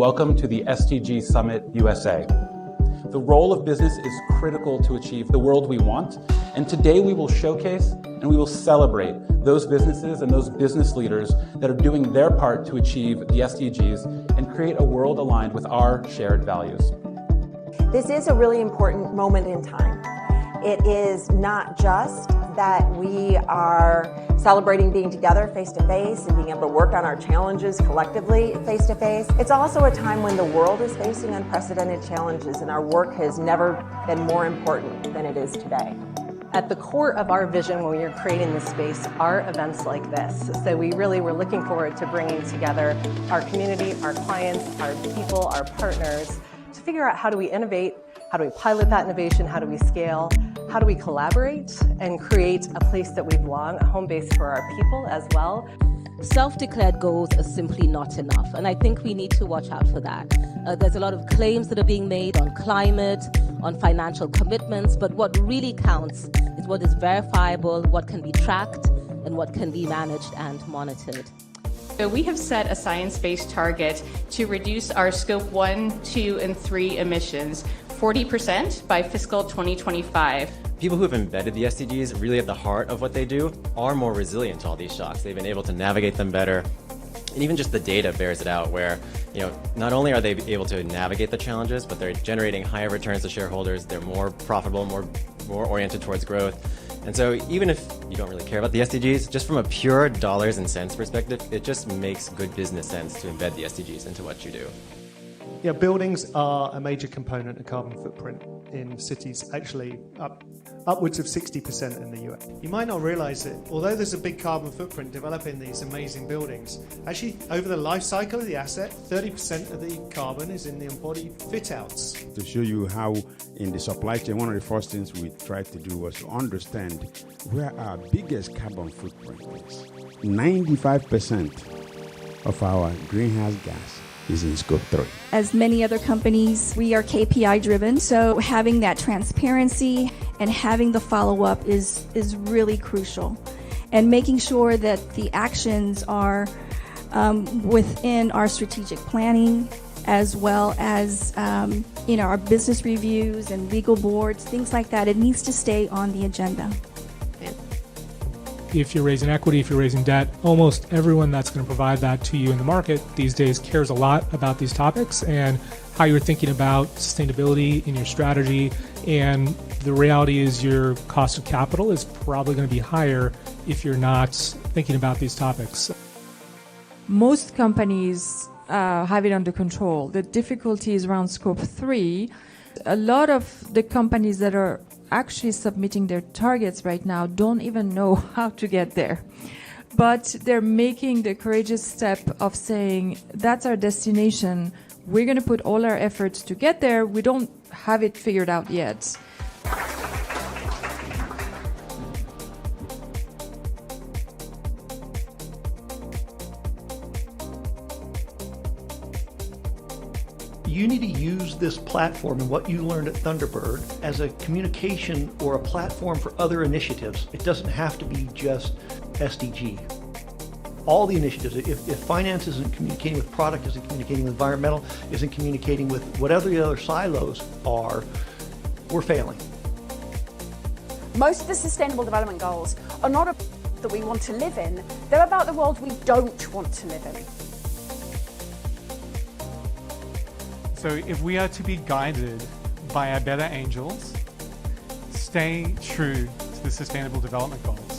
welcome to the SDG Summit USA. The role of business is critical to achieve the world we want, and today we will showcase and we will celebrate those businesses and those business leaders that are doing their part to achieve the SDGs and create a world aligned with our shared values. This is a really important moment in time. It is not just that we are celebrating being together face-to-face and being able to work on our challenges collectively face-to-face. It's also a time when the world is facing unprecedented challenges and our work has never been more important than it is today. At the core of our vision when we were creating this space are events like this. So we really were looking forward to bringing together our community, our clients, our people, our partners to figure out how do we innovate, how do we pilot that innovation, how do we scale, how do we collaborate and create a place that we belong, a home base for our people as well. Self-declared goals are simply not enough, and I think we need to watch out for that. There's a lot of claims that are being made on climate, on financial commitments, but what really counts is what is verifiable, what can be tracked, and what can be managed and monitored. So we have set a science-based target to reduce our Scope 1, 2, and 3 emissions 40% by fiscal 2025. People who have embedded the SDGs really at the heart of what they do are more resilient to all these shocks. They've been able to navigate them better. And even just the data bears it out where, not only are they able to navigate the challenges, but they're generating higher returns to shareholders. They're more profitable, more oriented towards growth. And so even if you don't really care about the SDGs, just from a pure dollars and cents perspective, it just makes good business sense to embed the SDGs into what you do. Yeah, buildings are a major component of carbon footprint in cities, actually upwards of 60% in the US. You might not realize it, although there's a big carbon footprint developing these amazing buildings, actually over the life cycle of the asset, 30% of the carbon is in the embodied fit-outs. To show you how in the supply chain, one of the first things we tried to do was to understand where our biggest carbon footprint is. 95% of our greenhouse gas is in Scope 3. As many other companies, we are KPI driven, so having that transparency and having the follow-up is really crucial. And making sure that the actions are within our strategic planning, as well as our business reviews and legal boards, things like that. It needs to stay on the agenda. If you're raising equity, if you're raising debt, almost everyone that's going to provide that to you in the market these days cares a lot about these topics and how you're thinking about sustainability in your strategy. And the reality is your cost of capital is probably going to be higher if you're not thinking about these topics. Most companies have it under control. The difficulty is around Scope 3. A lot of the companies that are actually submitting their targets right now don't even know how to get there. But they're making the courageous step of saying, that's our destination. We're going to put all our efforts to get there. We don't have it figured out yet. You need to use this platform and what you learned at Thunderbird as a communication or a platform for other initiatives. It doesn't have to be just SDG. All the initiatives, if finance isn't communicating with product, isn't communicating with environmental, isn't communicating with whatever the other silos are, we're failing. Most of the Sustainable Development Goals are not about that we want to live in, they're about the world we don't want to live in. So if we are to be guided by our better angels, stay true to the Sustainable Development Goals.